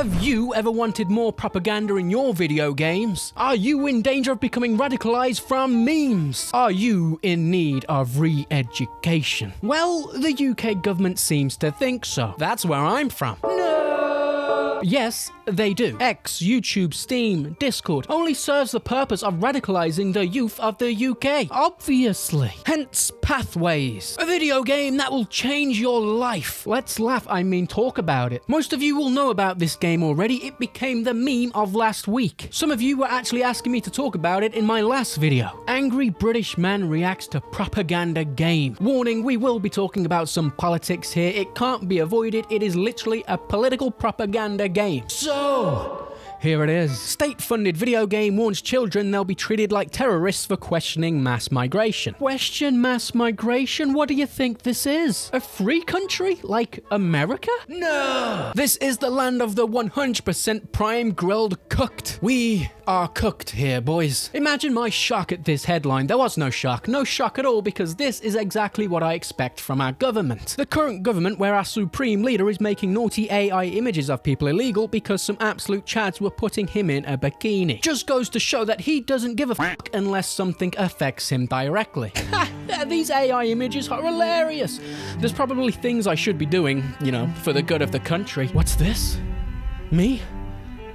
Have you ever wanted more propaganda in your video games? Are you in danger of becoming radicalized from memes? Are you in need of re-education? Well, the UK government seems to think so. That's where I'm from. No! Yes, they do. X, YouTube, Steam, Discord only serves the purpose of radicalizing the youth of the UK. Obviously. Hence, Pathways. A video game that will change your life. Let's laugh, I mean talk about it. Most of you will know about this game already. It became the meme of last week. Some of you were actually asking me to talk about it in my last video. Angry British man reacts to propaganda game. Warning, we will be talking about some politics here. It can't be avoided. It is literally a political propaganda game. So, here it is. State-funded video game warns children they'll be treated like terrorists for questioning mass migration. Question mass migration? What do you think this is? A free country? Like America? No! This is the land of the 100% prime grilled cooked. We are cooked here, boys. Imagine my shock at this headline. There was no shock at all, because this is exactly what I expect from our government. The current government, where our supreme leader is making naughty AI images of people illegal because some absolute chads were putting him in a bikini. Just goes to show that he doesn't give a fuck unless something affects him directly. These AI images are hilarious. There's probably things I should be doing, you know, for the good of the country. What's this? Me?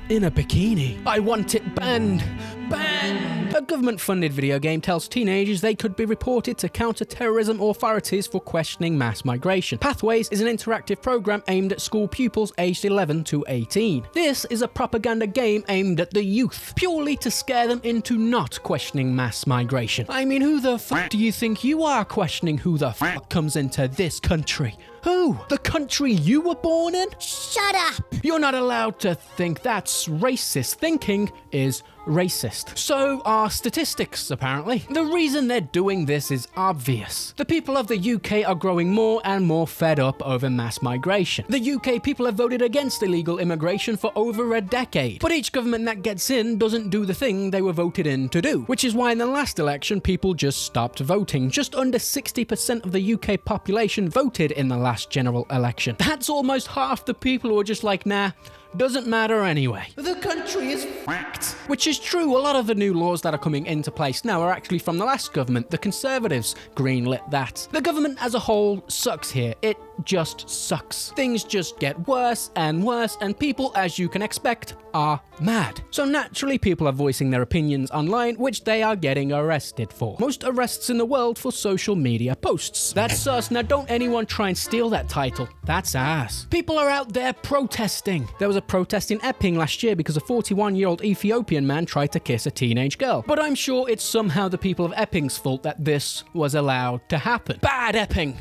In a bikini. I want it banned. Banned! A government-funded video game tells teenagers they could be reported to counter-terrorism authorities for questioning mass migration. Pathways is an interactive program aimed at school pupils aged 11 to 18. This is a propaganda game aimed at the youth, purely to scare them into not questioning mass migration. I mean, who the fuck do you think you are questioning who the fuck comes into this country? Who? The country you were born in? Shut up! You're not allowed to think. That's racist. Thinking is racist. So are statistics, apparently. The reason they're doing this is obvious. The people of the UK are growing more and more fed up over mass migration. The UK people have voted against illegal immigration for over a decade. But each government that gets in doesn't do the thing they were voted in to do, which is why in the last election people just stopped voting. Just under 60% of the UK population voted in the last general election. That's almost half the people who are just like, nah, doesn't matter anyway. The country is fucked. Which is true. A lot of the new laws that are coming into place now are actually from the last government. The Conservatives greenlit that. The government as a whole sucks here. It just sucks. Things just get worse, and people, as you can expect, are mad. So naturally, people are voicing their opinions online, which they are getting arrested for. Most arrests in the world for social media posts. That's us. Now, don't anyone try and steal that title. That's ours. People are out there protesting. There was a protest in Epping last year because a 41-year-old Ethiopian man tried to kiss a teenage girl. But I'm sure it's somehow the people of Epping's fault that this was allowed to happen. Bad Epping!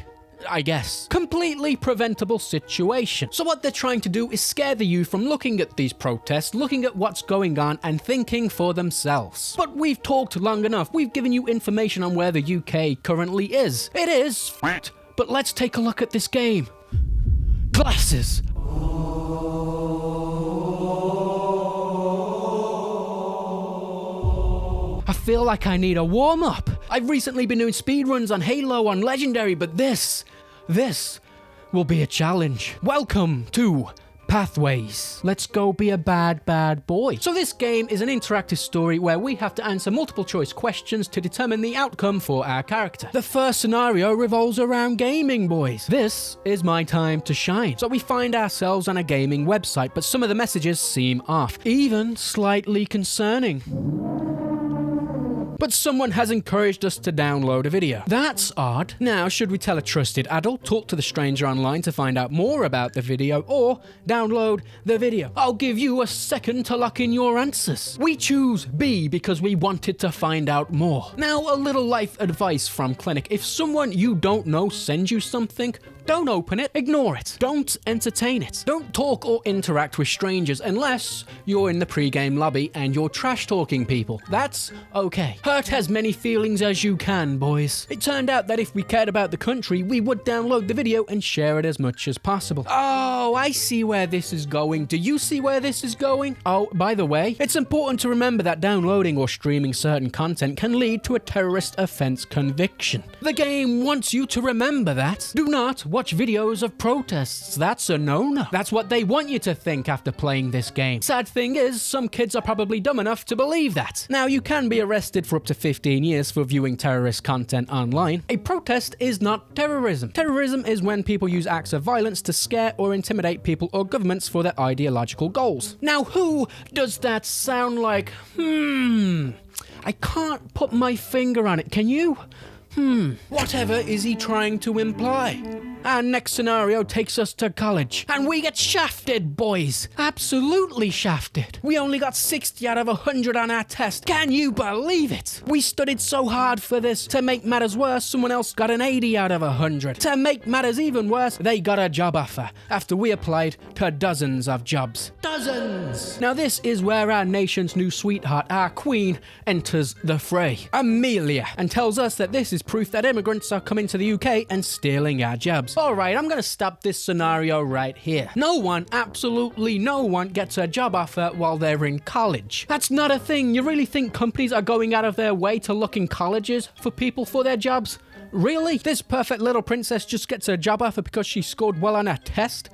I guess. Completely preventable situation. So what they're trying to do is scare the youth from looking at these protests, looking at what's going on, and thinking for themselves. But we've talked long enough. We've given you information on where the UK currently is. It is fact. But let's take a look at this game. Glasses. I feel like I need a warm-up. I've recently been doing speedruns on Halo on Legendary, but this will be a challenge. Welcome to Pathways. Let's go be a bad boy. So this game is an interactive story where we have to answer multiple choice questions to determine the outcome for our character. The first scenario revolves around gaming, boys. This is my time to shine. So we find ourselves on a gaming website, but some of the messages seem off, even slightly concerning. But someone has encouraged us to download a video. That's odd. Now, should we tell a trusted adult, talk to the stranger online to find out more about the video, or download the video? I'll give you a second to lock in your answers. We choose B because we wanted to find out more. Now, a little life advice from Clinic. If someone you don't know sends you something, don't open it, ignore it. Don't entertain it. Don't talk or interact with strangers unless you're in the pre-game lobby and you're trash-talking people. That's okay. Hurt as many feelings as you can, boys. It turned out that if we cared about the country, we would download the video and share it as much as possible. Oh, I see where this is going. Do you see where this is going? Oh, by the way, it's important to remember that downloading or streaming certain content can lead to a terrorist offense conviction. The game wants you to remember that. Do not watch videos of protests. That's a no-no. That's what they want you to think after playing this game. Sad thing is, some kids are probably dumb enough to believe that. Now, you can be arrested for up to 15 years for viewing terrorist content online. A protest is not terrorism. Terrorism is when people use acts of violence to scare or intimidate people or governments for their ideological goals. Now, who does that sound like? I can't put my finger on it, can you? Whatever is he trying to imply? Our next scenario takes us to college, and we get shafted, boys. Absolutely shafted. We only got 60 out of 100 on our test. Can you believe it? We studied so hard for this. To make matters worse, someone else got an 80 out of 100. To make matters even worse, they got a job offer after we applied to dozens of jobs. Dozens! Now this is where our nation's new sweetheart, our queen, enters the fray. Amelia, and tells us that this is proof that immigrants are coming to the UK and stealing our jobs. Alright, I'm gonna stop this scenario right here. No one, absolutely no one, gets a job offer while they're in college. That's not a thing. You really think companies are going out of their way to look in colleges for people for their jobs? Really? This perfect little princess just gets a job offer because she scored well on her test?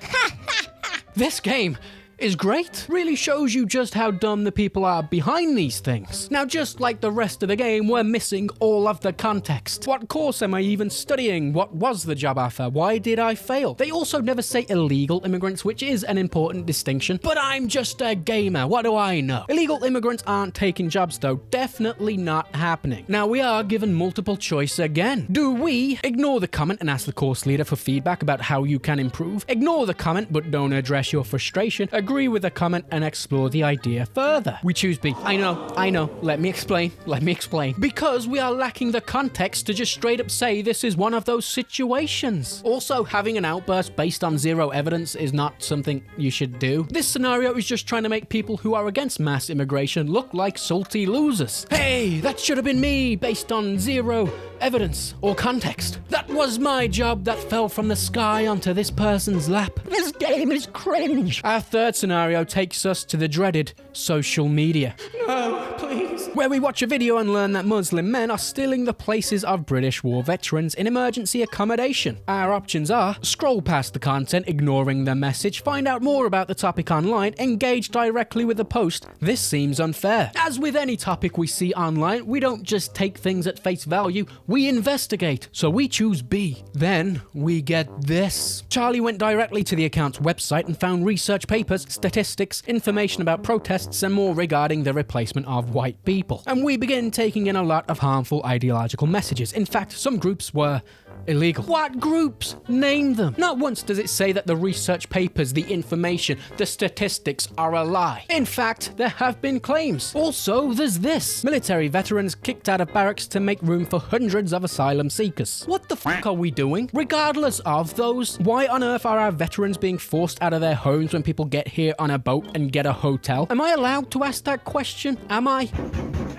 This game is great. Really shows you just how dumb the people are behind these things. Now, just like the rest of the game, we're missing all of the context. What course am I even studying? What was the job offer? Why did I fail? They also never say illegal immigrants, which is an important distinction. But I'm just a gamer. What do I know? Illegal immigrants aren't taking jobs though. Definitely not happening. Now, we are given multiple choice again. Do we ignore the comment and ask the course leader for feedback about how you can improve? Ignore the comment but don't address your frustration? Agree with the comment and explore the idea further? We choose B. I know. Let me explain. Because we are lacking the context to just straight up say this is one of those situations. Also, having an outburst based on zero evidence is not something you should do. This scenario is just trying to make people who are against mass immigration look like salty losers. Hey, that should have been me based on zero evidence or context. That was my job that fell from the sky onto this person's lap. This game is cringe. Our third scenario takes us to the dreaded social media. No, please. Where we watch a video and learn that Muslim men are stealing the places of British war veterans in emergency accommodation. Our options are scroll past the content, ignoring the message, find out more about the topic online, engage directly with the post. This seems unfair. As with any topic we see online, we don't just take things at face value, we investigate. So we choose B. Then we get this. Charlie went directly to the account's website and found research papers, statistics, information about protests, and more regarding the replacement of white people. And we begin taking in a lot of harmful ideological messages. In fact, some groups were illegal. What groups? Name them. Not once does it say that the research papers, the information, the statistics are a lie. In fact, there have been claims. Also, there's this. Military veterans kicked out of barracks to make room for hundreds of asylum seekers. What the fuck are we doing? Regardless of those, why on earth are our veterans being forced out of their homes when people get here on a boat and get a hotel? Am I allowed to ask that question? Am I?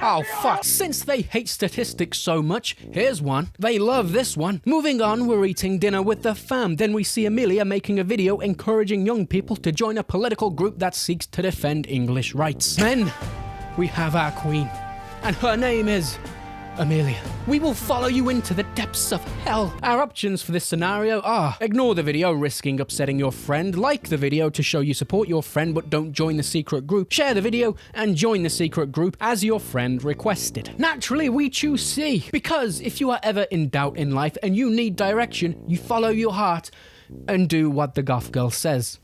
Oh fuck, since they hate statistics so much, here's one. They love this one. Moving on, we're eating dinner with the fam. Then we see Amelia making a video encouraging young people to join a political group that seeks to defend English rights. Then, we have our queen. And her name is Amelia. We will follow you into the depths of hell. Our options for this scenario are: ignore the video, risking upsetting your friend, like the video to show you support your friend but don't join the secret group, share the video and join the secret group as your friend requested. Naturally, we choose C, because if you are ever in doubt in life and you need direction, you follow your heart and do what the goth girl says.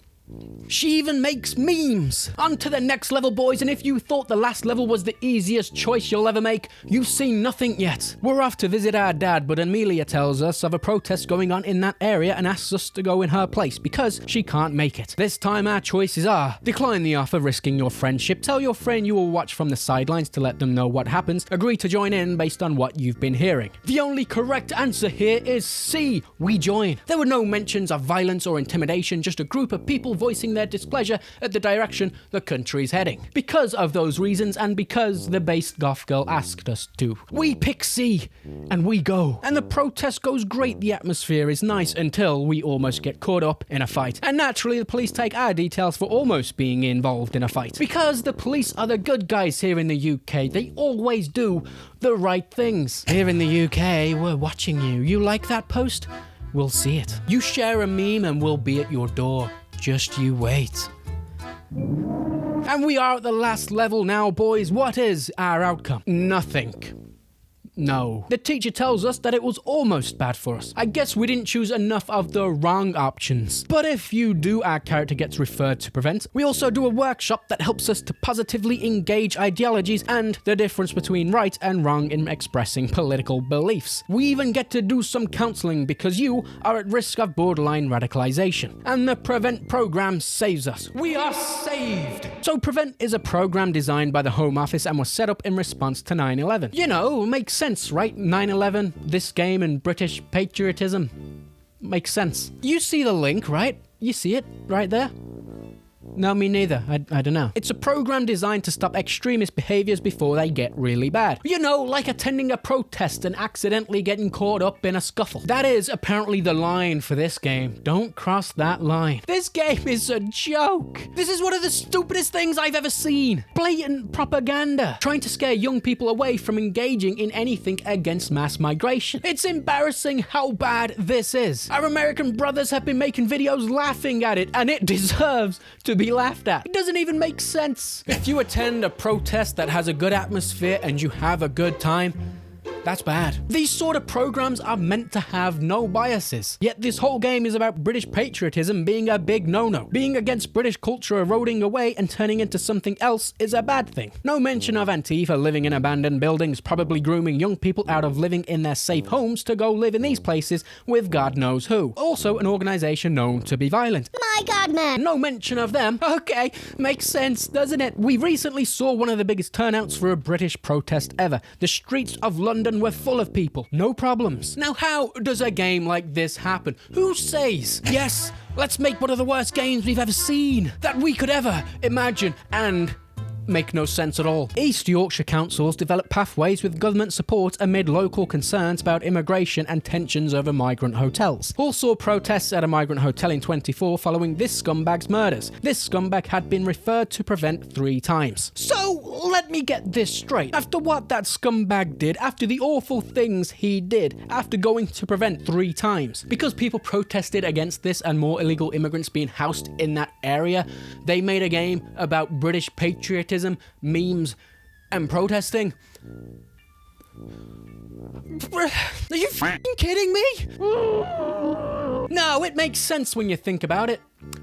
She even makes memes. On to the next level, boys, and if you thought the last level was the easiest choice you'll ever make, you've seen nothing yet. We're off to visit our dad, but Amelia tells us of a protest going on in that area and asks us to go in her place because she can't make it. This time our choices are: decline the offer, risking your friendship, tell your friend you will watch from the sidelines to let them know what happens, agree to join in based on what you've been hearing. The only correct answer here is C, we join. There were no mentions of violence or intimidation, just a group of people voicing their displeasure at the direction the country's heading. Because of those reasons, and because the based goth girl asked us to, we pick C, and we go. And the protest goes great, the atmosphere is nice, until we almost get caught up in a fight. And naturally, the police take our details for almost being involved in a fight. Because the police are the good guys here in the UK, they always do the right things. Here in the UK, we're watching you. You like that post? we'll see it. You share a meme and we'll be at your door. Just you wait. And we are at the last level now, boys. What is our outcome? Nothing. No. The teacher tells us that it was almost bad for us. I guess we didn't choose enough of the wrong options. But if you do, our character gets referred to prevent. We also do a workshop that helps us to positively engage ideologies and the difference between right and wrong in expressing political beliefs. We even get to do some counseling because you are at risk of borderline radicalization. And the prevent program saves us. We are saved! So prevent is a program designed by the Home Office and was set up in response to 9/11. You know, makes sense, right? 9/11, this game, and British patriotism. Makes sense. You see the link, right? You see it right there? No, me neither. I don't know. It's a program designed to stop extremist behaviors before they get really bad. You know, like attending a protest and accidentally getting caught up in a scuffle. That is apparently the line for this game. Don't cross that line. This game is a joke. This is one of the stupidest things I've ever seen. Blatant propaganda. Trying to scare young people away from engaging in anything against mass migration. It's embarrassing how bad this is. Our American brothers have been making videos laughing at it, and it deserves to be laughed at. It doesn't even make sense. If you attend a protest that has a good atmosphere and you have a good time, that's bad. These sort of programs are meant to have no biases. Yet this whole game is about British patriotism being a big no-no. Being against British culture eroding away and turning into something else is a bad thing. No mention of Antifa living in abandoned buildings, probably grooming young people out of living in their safe homes to go live in these places with God knows who. Also an organization known to be violent. My God, man. No mention of them. Okay, makes sense, doesn't it? We recently saw one of the biggest turnouts for a British protest ever. The streets of London were full of people. No problems. Now, how does a game like this happen? Who says, yes, let's make one of the worst games we've ever seen, that we could ever imagine, and make no sense at all. East Yorkshire councils develop pathways with government support amid local concerns about immigration and tensions over migrant hotels. All saw protests at a migrant hotel in 24 following this scumbag's murders. This scumbag had been referred to prevent 3 times. So, let me get this straight. After what that scumbag did, after the awful things he did, after going to prevent 3 times, because people protested against this and more illegal immigrants being housed in that area, they made a game about British patriotism, memes, and protesting. Are you f***ing kidding me? No, it makes sense when you think about it.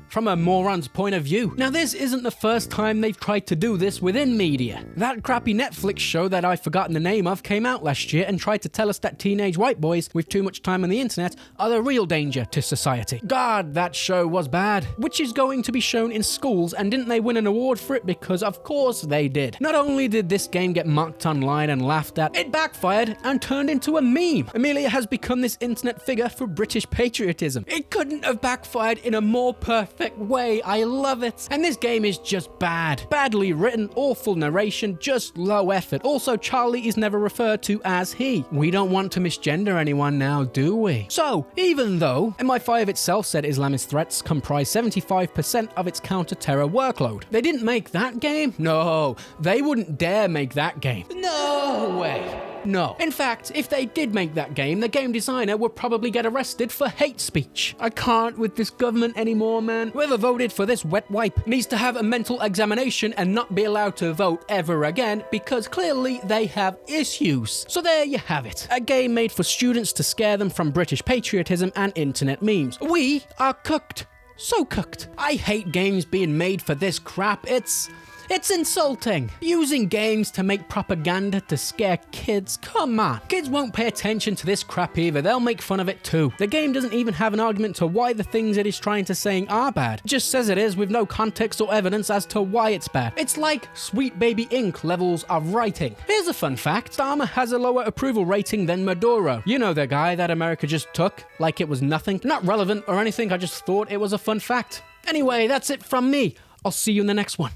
From a moron's point of view. Now, this isn't the first time they've tried to do this within media. That crappy Netflix show that I've forgotten the name of came out last year and tried to tell us that teenage white boys with too much time on the internet are the real danger to society. God, that show was bad. Which is going to be shown in schools, and didn't they win an award for it? Because of course they did. Not only did this game get mocked online and laughed at, it backfired and turned into a meme. Amelia has become this internet figure for British patriotism. It couldn't have backfired in a more perfect way. I love it. And this game is just bad. Badly written, awful narration, just low effort. Also, Charlie is never referred to as he. We don't want to misgender anyone now, do we? So, even though MI5 itself said Islamist threats comprise 75% of its counter-terror workload, they didn't make that game? No, they wouldn't dare make that game. No way. No. In fact, if they did make that game, the game designer would probably get arrested for hate speech. I can't with this government anymore, man. Whoever voted for this wet wipe needs to have a mental examination and not be allowed to vote ever again, because clearly they have issues. So there you have it. A game made for students to scare them from British patriotism and internet memes. We are cooked. So cooked. I hate games being made for this crap. It's insulting. Using games to make propaganda to scare kids. Come on. Kids won't pay attention to this crap either. They'll make fun of it too. The game doesn't even have an argument to why the things it is trying to say are bad. It just says it is with no context or evidence as to why it's bad. It's like Sweet Baby Ink levels of writing. Here's a fun fact. Starmer has a lower approval rating than Maduro. You know, the guy that America just took like it was nothing. Not relevant or anything. I just thought it was a fun fact. Anyway, that's it from me. I'll see you in the next one.